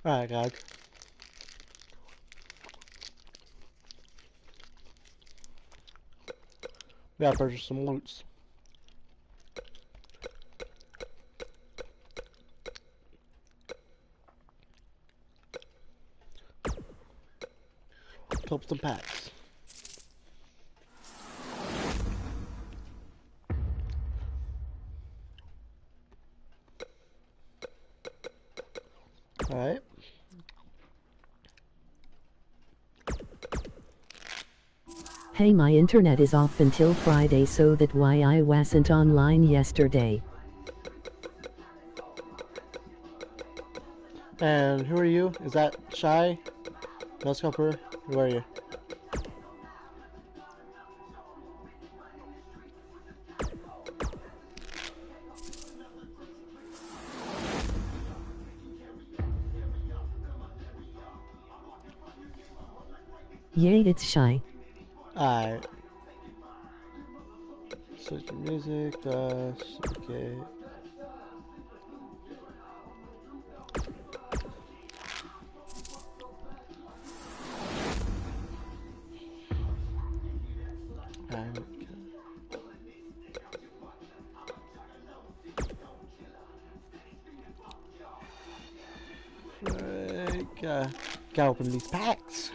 Alright, guys. We gotta purchase some loots. Open some packs. Alright. Hey, my internet is off until Friday, so that's why I wasn't online yesterday. And who are you? Is that Shy? No Scumper? Who are you? Yay, it's Shy. Alright. Switch to music, okay. Gotta open these packs.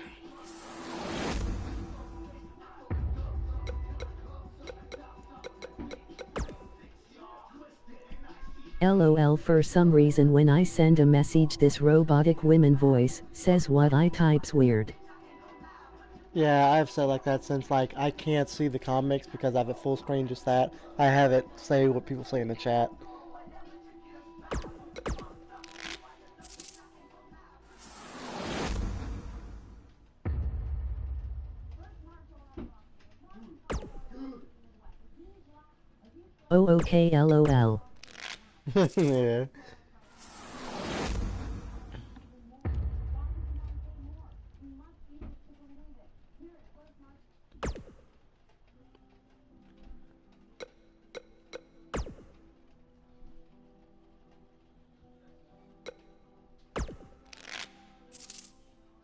LOL, for some reason when I send a message this robotic women voice says what I type's weird. Yeah, I've said like that since like I can't see the comics because I have it full screen, just that. I have it say what people say in the chat. Oh, okay, LOL. Yeah.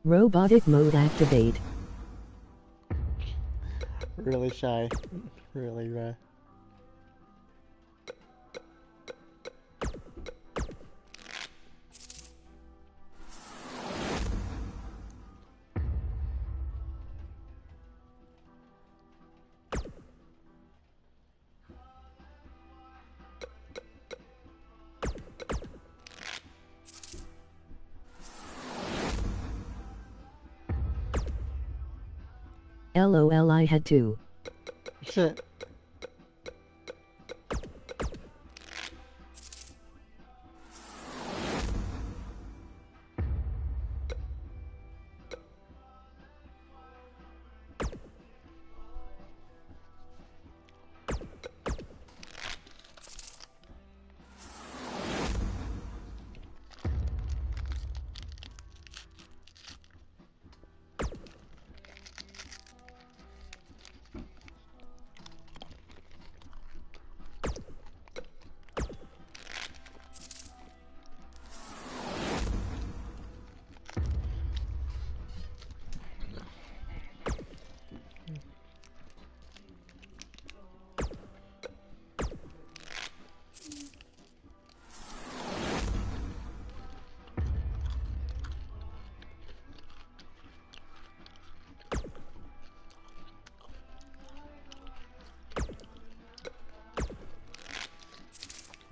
Robotic mode activate. Really Shy. Really, LOL, I had to. Shit.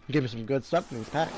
Give me some good stuff in these packs.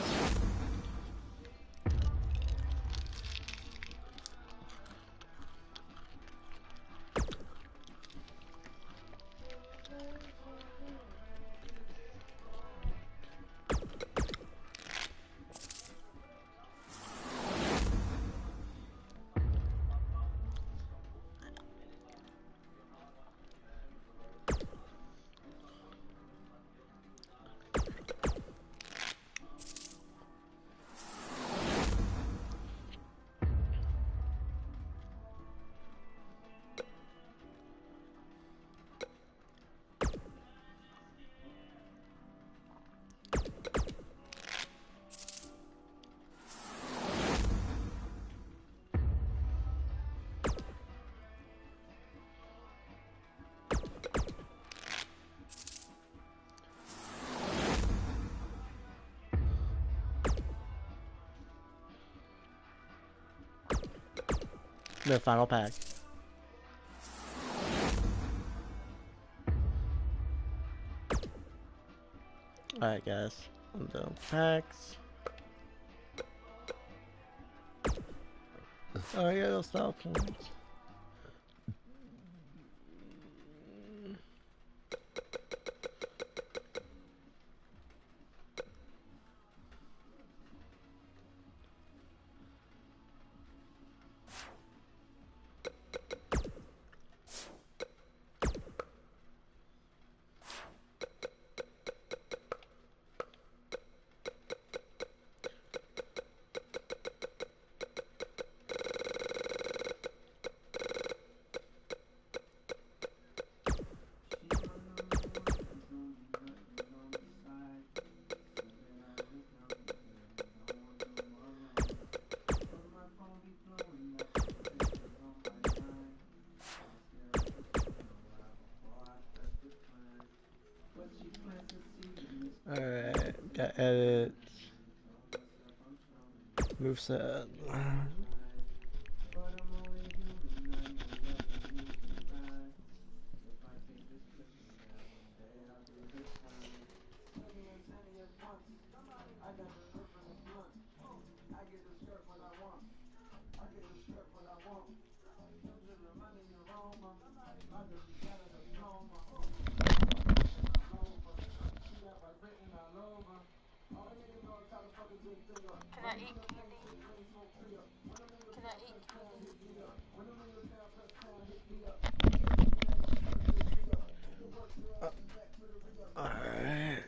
The final pack. Alright, guys. I'm done packs. Oh, yeah, those style points. Alright, got edit. Moveset. Can I eat candy? Can I eat candy? Alright.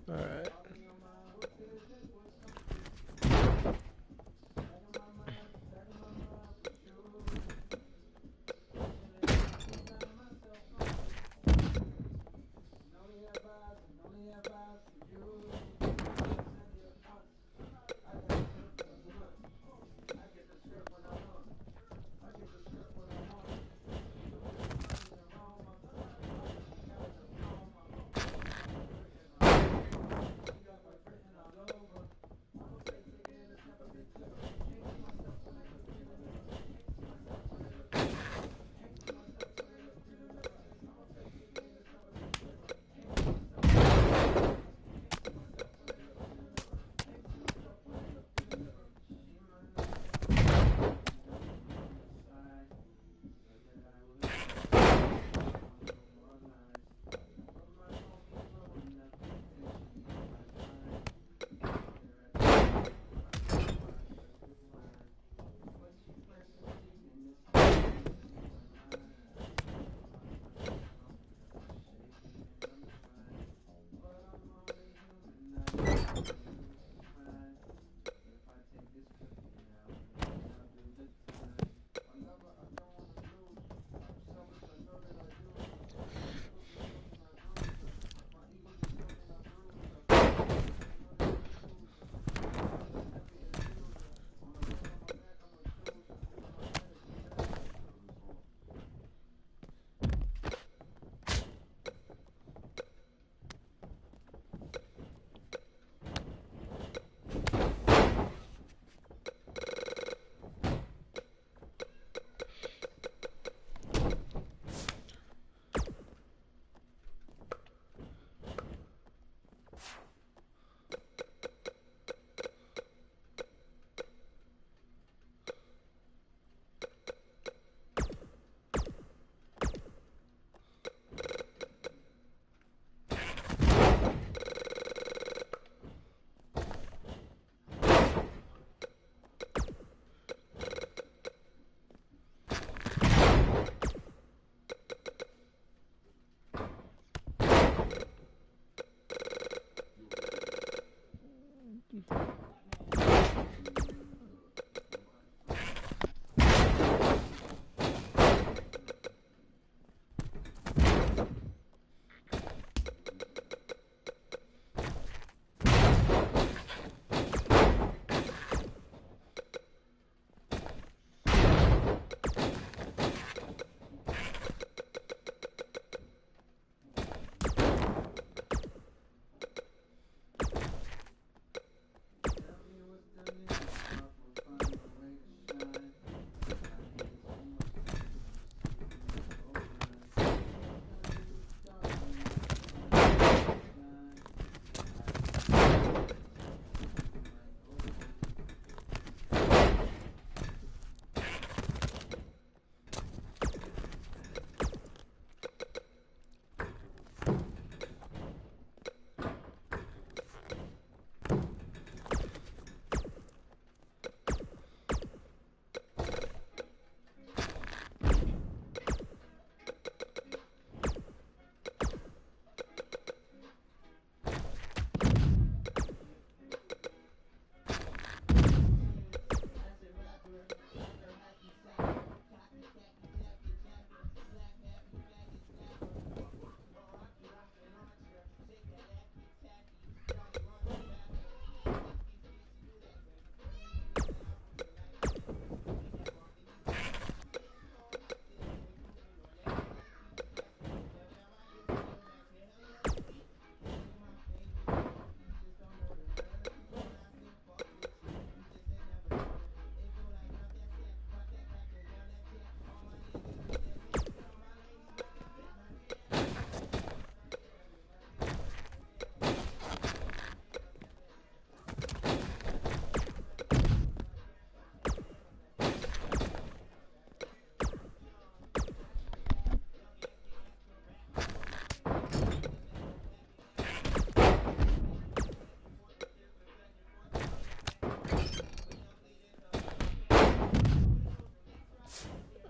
Alright.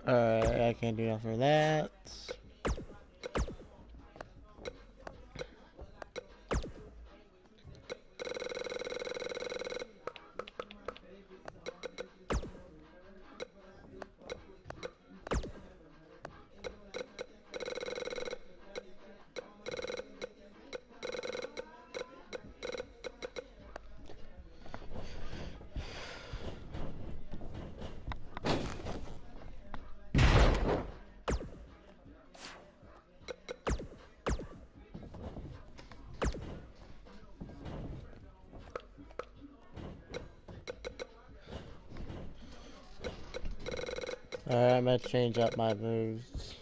Alright, I can't do nothing for that. Alright, I'm gonna change up my moves.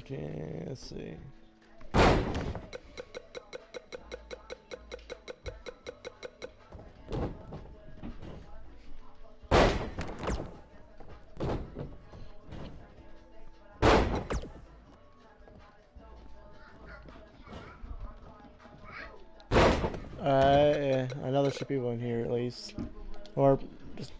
Okay, let's see. Yeah, another should be one here at least. Or just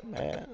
man.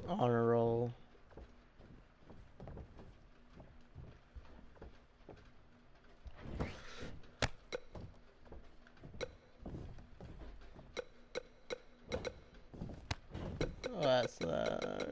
On a roll. Oh, that's that.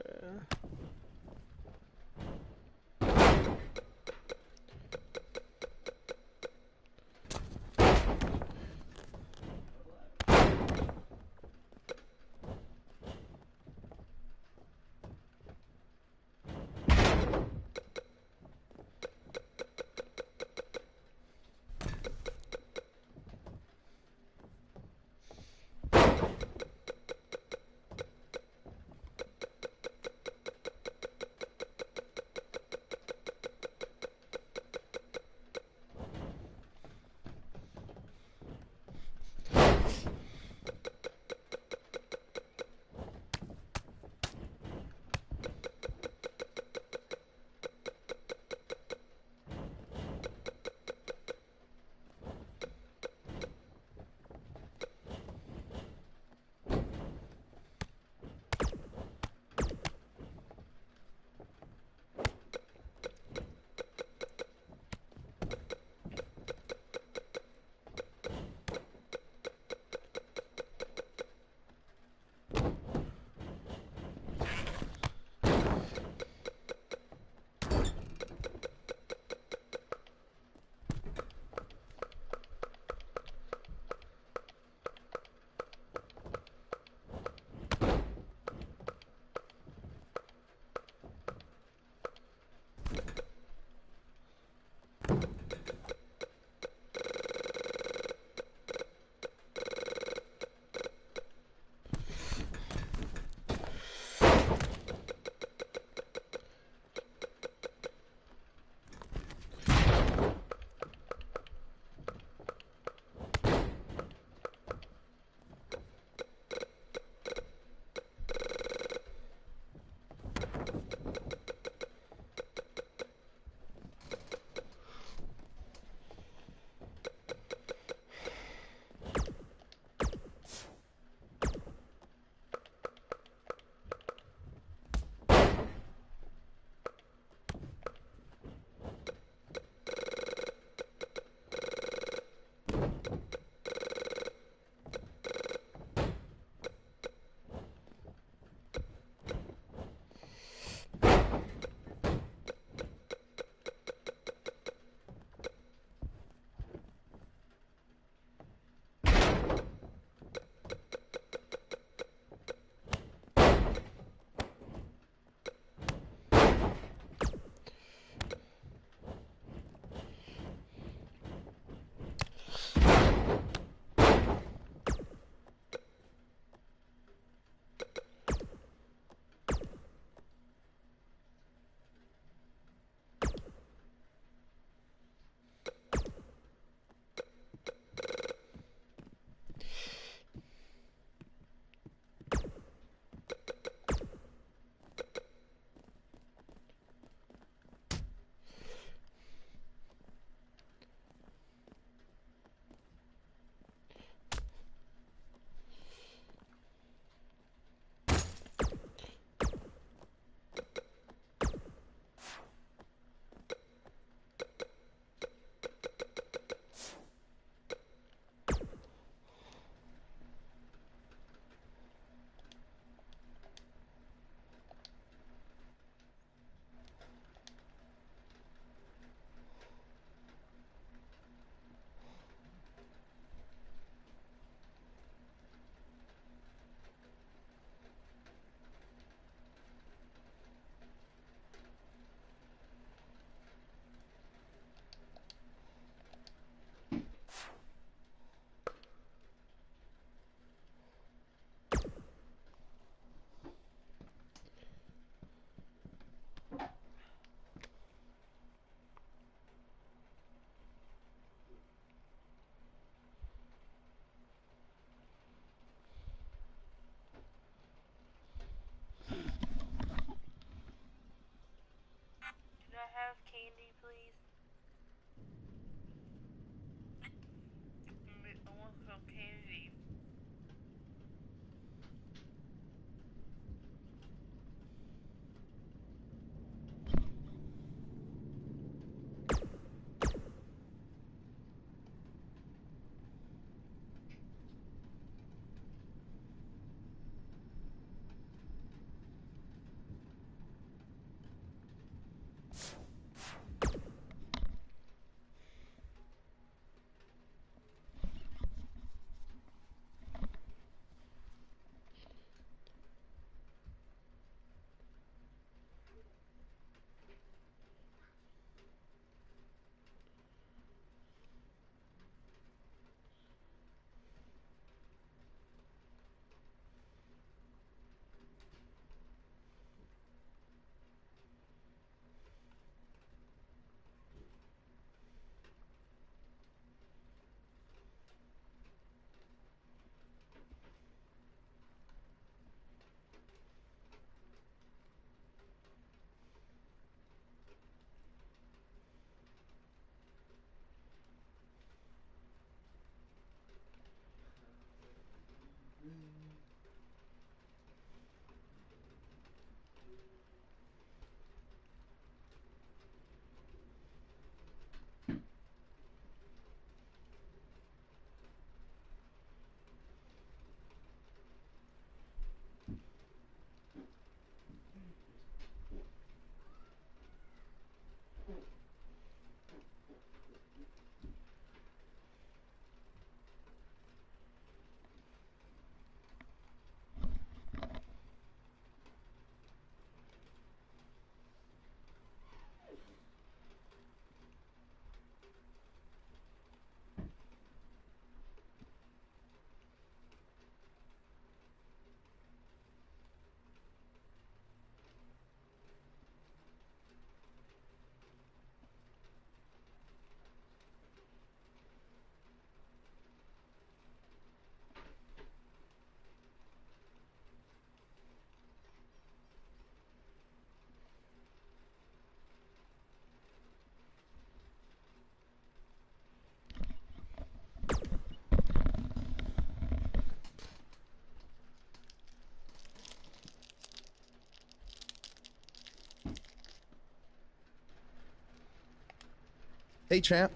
Hey, champ.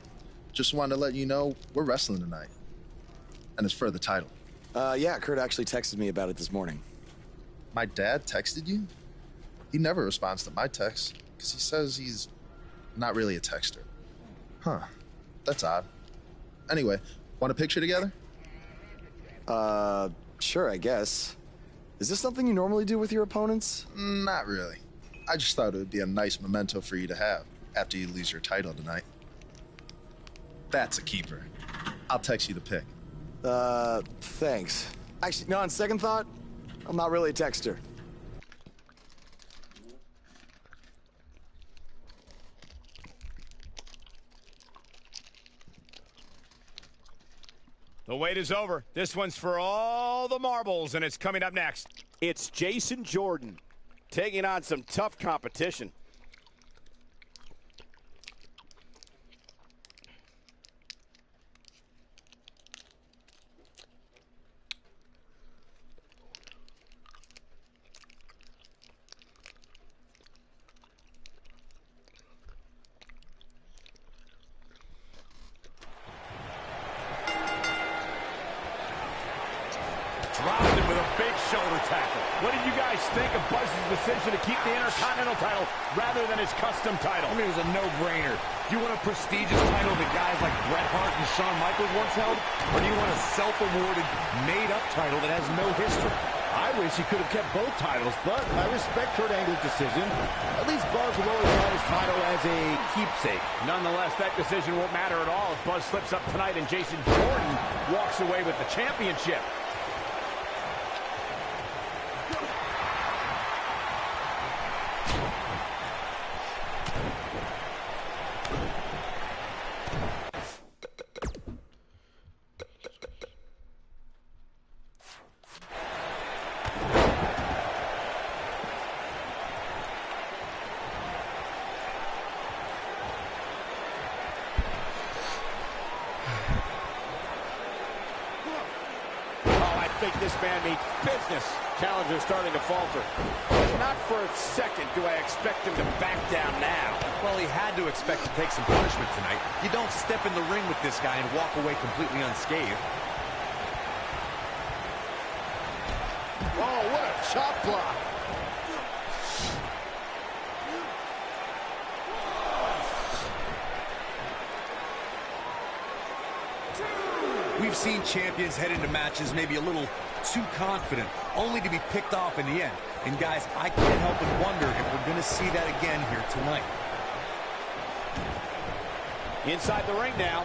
Just wanted to let you know we're wrestling tonight. And it's for the title. Yeah, Kurt actually texted me about it this morning. My dad texted you? He never responds to my texts because he says he's not really a texter. Huh. That's odd. Anyway, want a picture together? Sure, I guess. Is this something you normally do with your opponents? Not really. I just thought it would be a nice memento for you to have after you lose your title tonight. That's a keeper. I'll text you the pic. Thanks. Actually, no, on second thought, I'm not really a texter. The wait is over. This one's for all the marbles, and it's coming up next. It's Jason Jordan taking on some tough competition. Dropped him with a big shoulder tackle. What did you guys think of Buzz's decision to keep the Intercontinental title rather than his custom title? I mean, it was a no-brainer. Do you want a prestigious title that guys like Bret Hart and Shawn Michaels once held? Or do you want a self-awarded, made-up title that has no history? I wish he could have kept both titles, but I respect Kurt Angle's decision. At least Buzz will always have his title as a keepsake. Nonetheless, that decision won't matter at all if Buzz slips up tonight and Jason Jordan walks away with the championship. I think this man means business. Challenger starting to falter. Not for a second do I expect him to back down now. Well, he had to expect to take some punishment tonight. You don't step in the ring with this guy and walk away completely unscathed. Oh, what a chop block. We've seen champions head into matches maybe a little too confident, only to be picked off in the end. And guys, I can't help but wonder if we're going to see that again here tonight. Inside the ring now.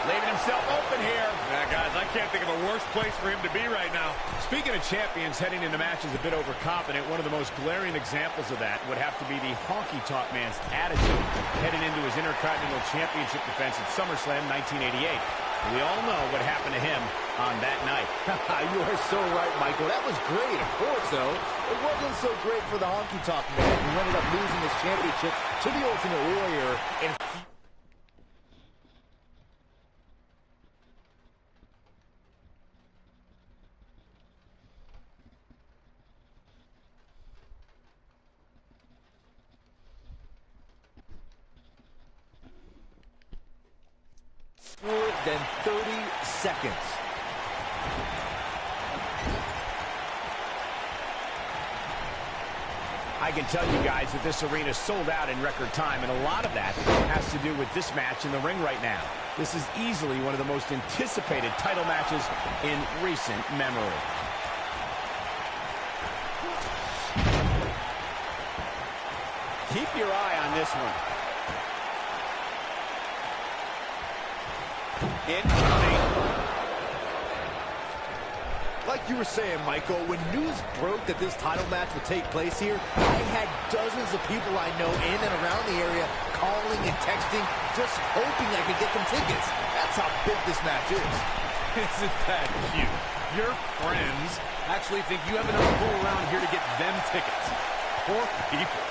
Leaving himself open here. Yeah, guys, I can't think of a worse place for him to be right now. Speaking of champions heading into matches a bit overconfident, one of the most glaring examples of that would have to be the honky-tonk man's attitude heading into his Intercontinental Championship defense at SummerSlam 1988. We all know what happened to him on that night. You are so right, Michael. That was great, of course, though. It wasn't so great for the honky-tonk man, who ended up losing his championship to the Ultimate Warrior in than 30 seconds. I can tell you guys that this arena sold out in record time, and a lot of that has to do with this match in the ring right now. This is easily one of the most anticipated title matches in recent memory. Keep your eye on this one. Incoming. Like you were saying, Michael, when news broke that this title match would take place here, I had dozens of people I know in and around the area calling and texting, just hoping I could get them tickets. That's how big this match is. Isn't that cute? Your friends actually think you have enough pull around here to get them tickets. Poor people.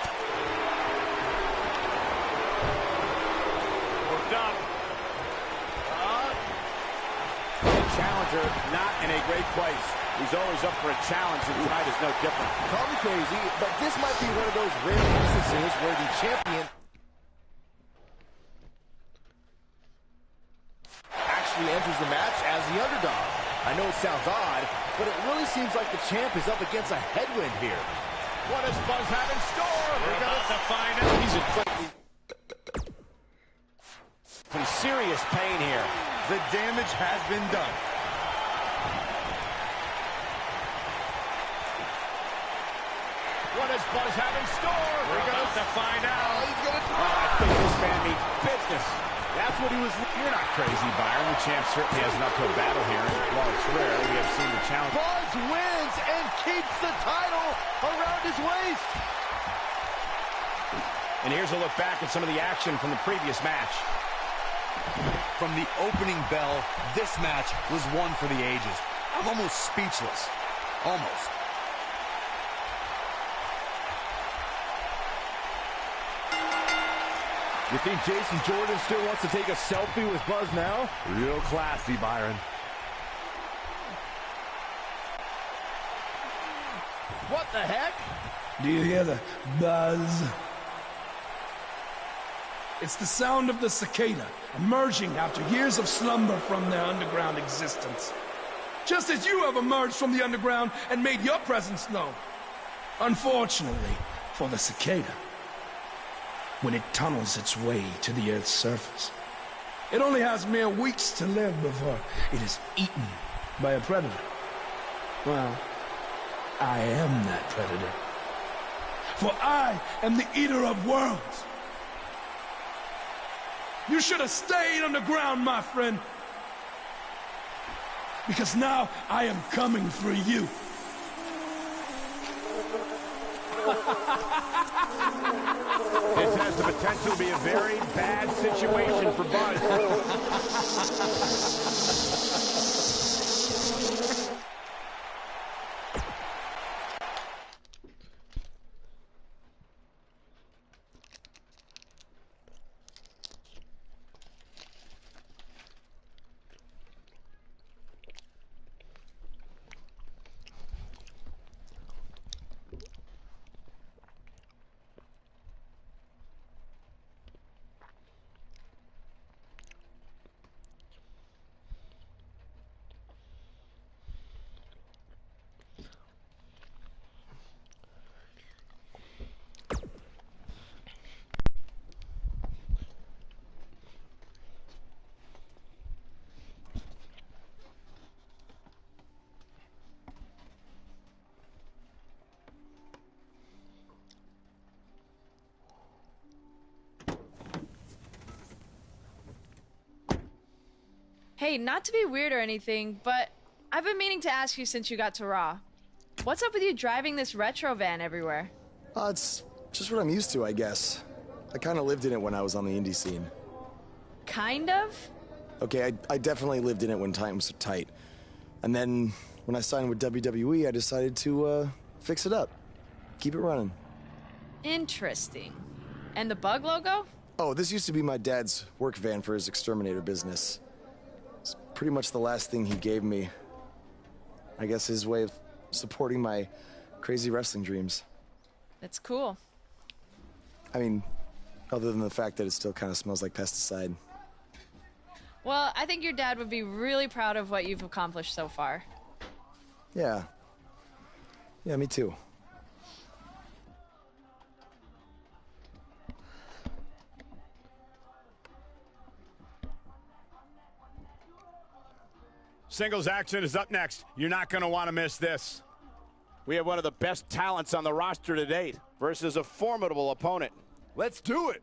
Worked up. The challenger not in a great place. He's always up for a challenge, and tonight is no different. Call me crazy, but this might be one of those rare instances where the champion actually enters the match as the underdog. I know it sounds odd, but it really seems like the champ is up against a headwind here. What does Buzz have in store? We're about to find out. He's in some serious pain here. The damage has been done. What does Buzz have in store? We're about to find out. He's gonna I think this man means business. That's what he was. You're not crazy, Byron. The champ certainly has an uphill battle here. And while it's rare, we have seen the challenge. Buzz wins and keeps the title around his waist. And here's a look back at some of the action from the previous match. From the opening bell, this match was one for the ages. I'm almost speechless. Almost. You think Jason Jordan still wants to take a selfie with Buzz now? Real classy, Byron. What the heck? Do you hear the buzz? It's the sound of the cicada emerging after years of slumber from their underground existence. Just as you have emerged from the underground and made your presence known. Unfortunately for the cicada, when it tunnels its way to the Earth's surface, it only has mere weeks to live before it is eaten by a predator. Well, I am that predator. For I am the eater of worlds. You should have stayed underground, my friend. Because now I am coming for you. This has the potential to be a very bad situation for Buzz. Hey, not to be weird or anything, but I've been meaning to ask you since you got to Raw. What's up with you driving this retro van everywhere? It's just what I'm used to, I guess. I kind of lived in it when I was on the indie scene. Kind of? Okay, I definitely lived in it when times were tight. And then when I signed with WWE, I decided to fix it up. Keep it running. Interesting. And the bug logo? Oh, this used to be my dad's work van for his exterminator business. It's pretty much the last thing he gave me. I guess his way of supporting my crazy wrestling dreams. That's cool. I mean, other than the fact that it still kind of smells like pesticide. Well, I think your dad would be really proud of what you've accomplished so far. Yeah. Yeah, me too. Singles action is up next. You're not going to want to miss this. We have one of the best talents on the roster to date versus a formidable opponent. Let's do it.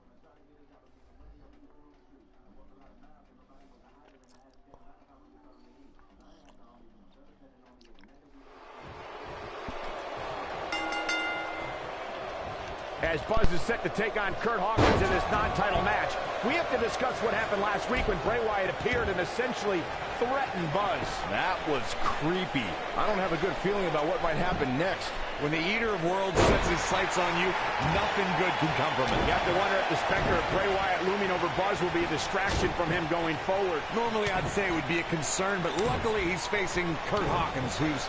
As Buzz is set to take on Kurt Hawkins in this non-title match, we have to discuss what happened last week when Bray Wyatt appeared and essentially threatened Buzz. That was creepy. I don't have a good feeling about what might happen next. When the Eater of Worlds sets his sights on you, nothing good can come from it. You have to wonder if the specter of Bray Wyatt looming over Buzz will be a distraction from him going forward. Normally, I'd say it would be a concern, but luckily he's facing Kurt Hawkins, who's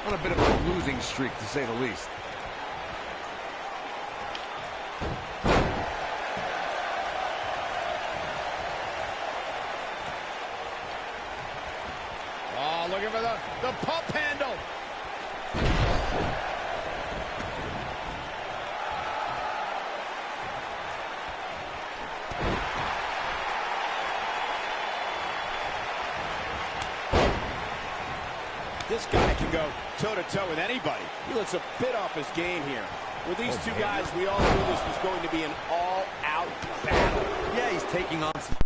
On a bit of a losing streak, to say the least. Oh, looking for the pump handle. This guy can go toe-to-toe with anybody. He looks a bit off his game here. With these two guys, we all knew this was going to be an all-out battle. Yeah, he's taking on some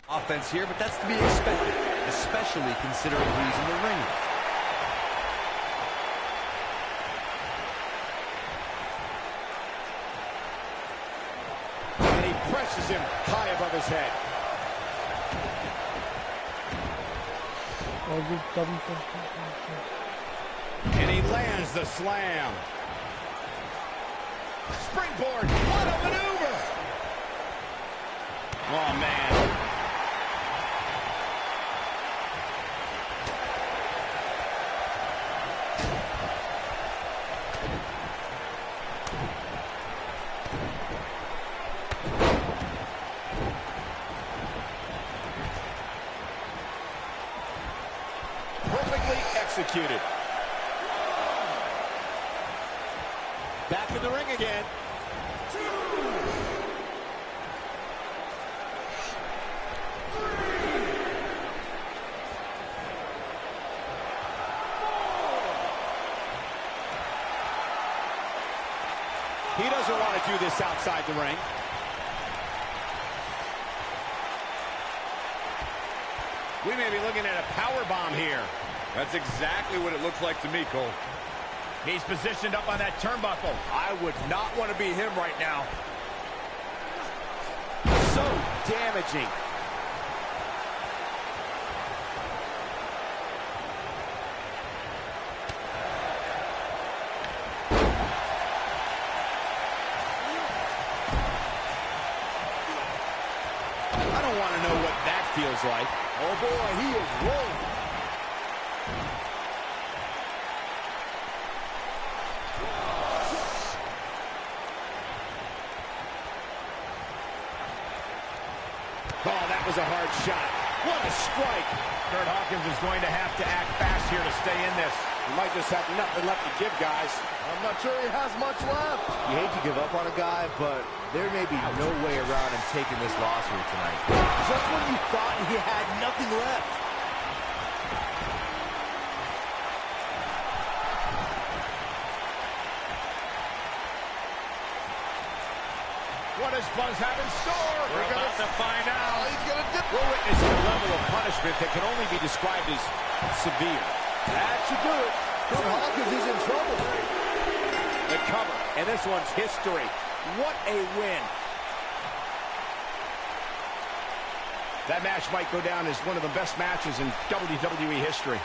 offense here, but that's to be expected, especially considering who's in the ring. And he presses him high above his head. And he lands the slam. Springboard, what a maneuver! Oh, man. Perfectly executed. Back in the ring again. He doesn't want to do this outside the ring. We may be looking at a power bomb here. That's exactly what it looks like to me, Cole. He's positioned up on that turnbuckle. I would not want to be him right now. So damaging. I don't want to know what that feels like. Oh boy, he is rolling. Oh, that was a hard shot. What a strike. Kurt Hawkins is going to have to act fast here to stay in this. He might just have nothing left to give, guys. I'm not sure he has much left. You hate to give up on a guy, but there may be no way around him taking this loss here tonight. Just when you thought he had nothing left. What does Buzz have in store? We're about to find out. Oh, he's gonna dip. We're witnessing a level of punishment that can only be described as severe. That should do it. Kurt Hawkins is in trouble. The cover, and this one's history. What a win. That match might go down as one of the best matches in WWE history.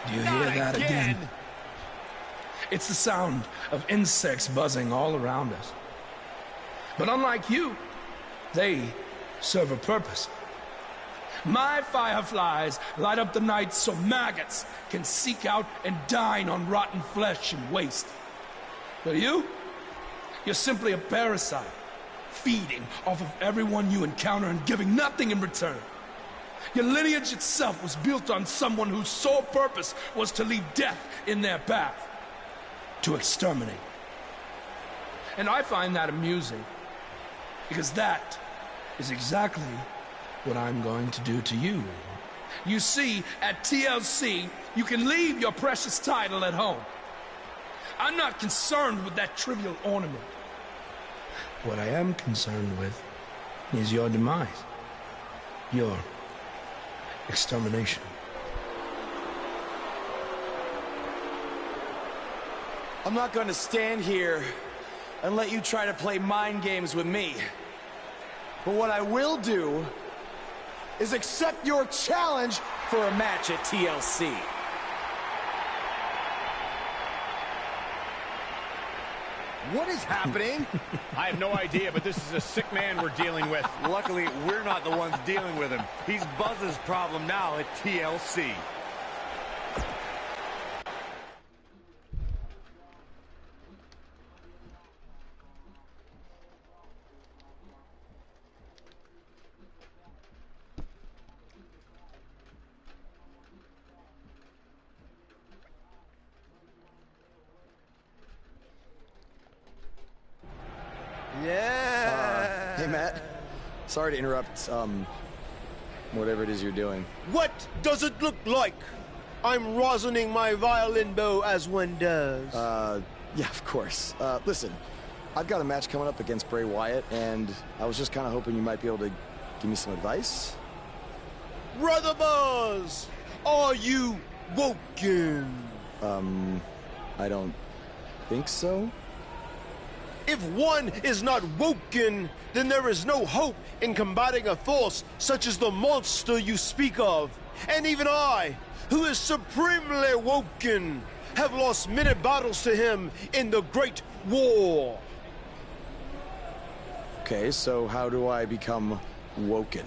Do you hear that again? It's the sound of insects buzzing all around us. But unlike you, they serve a purpose. My fireflies light up the night so maggots can seek out and dine on rotten flesh and waste. But you're simply a parasite, feeding off of everyone you encounter and giving nothing in return. Your lineage itself was built on someone whose sole purpose was to leave death in their path, to exterminate. And I find that amusing, because that is exactly what I'm going to do to you. You see, at TLC, you can leave your precious title at home. I'm not concerned with that trivial ornament. What I am concerned with is your demise, your extermination. I'm not going to stand here and let you try to play mind games with me. But what I will do is accept your challenge for a match at TLC. What is happening? I have no idea, but this is a sick man we're dealing with. Luckily, we're not the ones dealing with him. He's Buzz's problem now at TLC. Yeah. Hey, Matt. Sorry to interrupt, whatever it is you're doing. What does it look like? I'm rosining my violin bow as one does. Yeah, of course. Listen, I've got a match coming up against Bray Wyatt, and I was just kind of hoping you might be able to give me some advice. Brother Buzz, are you woken? I don't think so. If one is not woken, then there is no hope in combating a force such as the monster you speak of. And even I, who is supremely woken, have lost many battles to him in the Great War. Okay, so how do I become woken?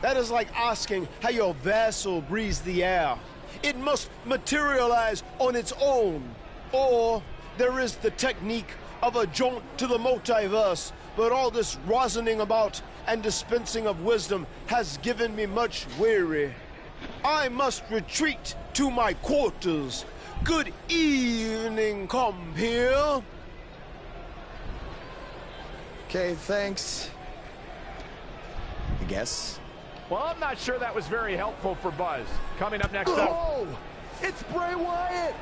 That is like asking how your vessel breathes the air. It must materialize on its own. Or there is the technique of a jaunt to the multiverse, but all this rosining about and dispensing of wisdom has given me much weary. I must retreat to my quarters. Good evening, come here. Okay, thanks. I guess. Well, I'm not sure that was very helpful for Buzz. Coming up next up... Oh, it's Bray Wyatt.